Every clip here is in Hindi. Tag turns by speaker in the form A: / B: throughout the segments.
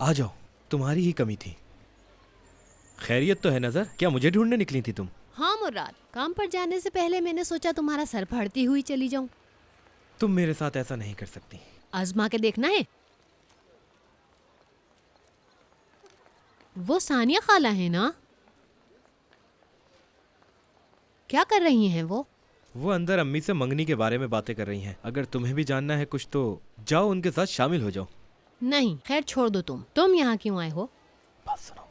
A: आ जाओ, तुम्हारी ही कमी थी। खैरियत तो है नजर? क्या मुझे ढूंढने निकली थी तुम?
B: हाँ मुराद, काम पर जाने से पहले मैंने सोचा तुम्हारा सर फाड़ती हुई चली जाऊं।
A: तुम मेरे साथ ऐसा नहीं कर सकती।
B: आजमा के देखना है। वो सानिया खाला है ना? क्या कर रही हैं वो?
A: वो अंदर अम्मी से मंगनी के बारे में बातें कर रही हैं। अगर तुम्हें भी जानना है कुछ तो जाओ, उनके साथ शामिल हो जाओ।
B: नहीं, खैर छोड़ दो। तुम यहाँ क्यों आए हो?
A: बात सुनो,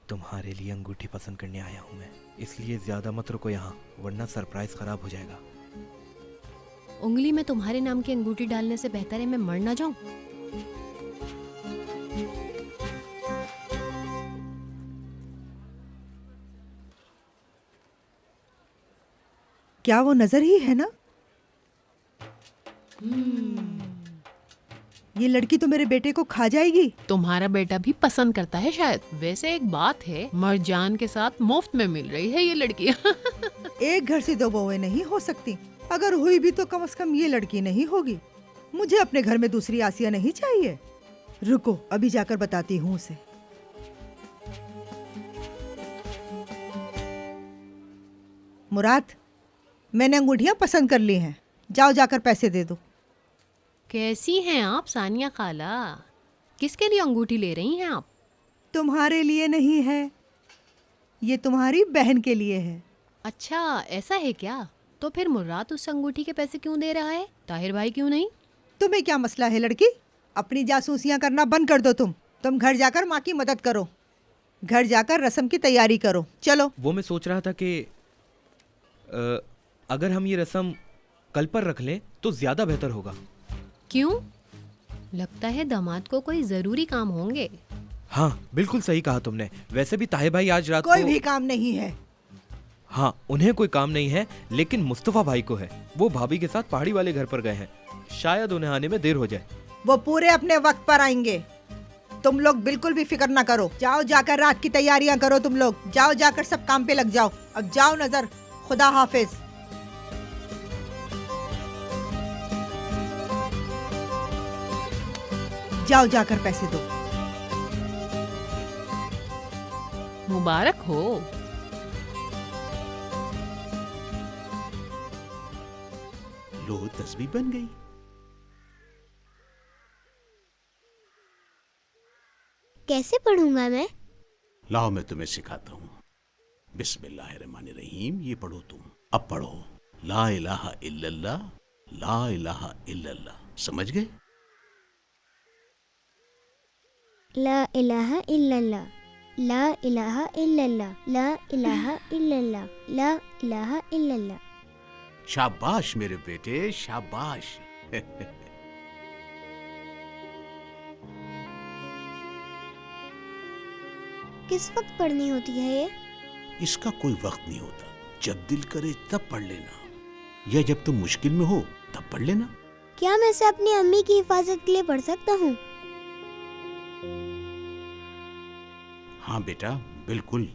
A: तुम्हारे लिए अंगूठी पसंद करने आया हूँ मैं, इसलिए ज्यादा मत रुको यहाँ, वरना सरप्राइज खराब हो जाएगा।
B: उंगली में तुम्हारे नाम की अंगूठी डालने से बेहतर है मैं मर ना जाऊं।
C: क्या वो नजर ही है ना? ये लड़की तो मेरे बेटे को खा जाएगी।
B: तुम्हारा बेटा भी पसंद करता है शायद। वैसे एक बात है, मरजान के साथ मुफ्त में मिल रही है ये लड़की।
C: एक घर से दो बहुएं नहीं हो सकती। अगर हुई भी तो कम से कम ये लड़की नहीं होगी। मुझे अपने घर में दूसरी आसिया नहीं चाहिए। रुको, अभी जाकर बताती हूँ उसे। मुराद, मैंने अंगूठियां पसंद कर ली हैं। जाओ, जाकर पैसे दे दो।
B: कैसी हैं आप सानिया खाला? किसके लिए अंगूठी ले रही हैं आप?
C: तुम्हारे लिए नहीं है, ये तुम्हारी बहन के लिए है।
B: अच्छा, ऐसा है क्या? तो फिर मुर्रात उस अंगूठी के पैसे क्यों दे रहा है? ताहिर भाई क्यों नहीं?
C: तुम्हें क्या मसला है लड़की? अपनी जासूसियां करना बंद कर दो। तुम घर जाकर माँ की मदद करो। घर जाकर रस्म की तैयारी करो। चलो।
A: वो मैं सोच रहा था कि अगर हम ये रस्म कल पर रख लें तो ज्यादा बेहतर होगा।
B: क्यों? लगता है दामाद को कोई जरूरी काम होंगे।
A: हाँ, बिल्कुल सही कहा तुमने। वैसे भी ताहे भाई आज रात
C: कोई
A: को...
C: भी काम नहीं है।
A: हाँ, उन्हें कोई काम नहीं है, लेकिन मुस्तफा भाई को है। वो भाभी के साथ पहाड़ी वाले घर पर गए हैं, शायद उन्हें आने में देर हो जाए।
C: वो पूरे अपने वक्त पर आएंगे। तुम लोग बिल्कुल भी फिक्र ना करो। जाओ, जाकर रात की तैयारियां करो। तुम लोग जाओ, जाकर सब काम पे लग जाओ। अब जाओ नजर, खुदा हाफिज। जाओ, जाकर पैसे दो।
B: मुबारक हो।
D: लो, तस्बीह बन गई।
E: कैसे पढ़ूंगा मैं?
D: लाओ, मैं तुम्हें सिखाता हूँ। बिस्मिल्लाहिर्रहमानिर्रहीम। ये पढ़ो तुम। अब पढ़ो, ला इलाहा इल्लल्लाह, ला इलाहा इल्लल्लाह। समझ गए?
E: ला इलाहा इल्लल्लाह, ला इलाहा इल्लल्लाह, ला इलाहा इल्लल्लाह, ला इलाहा इल्लल्लाह।
D: शाबाश मेरे बेटे, शाबाश।
E: किस वक्त पढ़नी होती है ये?
D: इसका कोई वक्त नहीं होता। जब दिल करे तब पढ़ लेना, या जब तुम मुश्किल में हो तब पढ़ लेना।
E: क्या मैं इसे अपनी अम्मी की हिफाजत के लिए पढ़ सकता हूँ?
D: हाँ बेटा, बिल्कुल।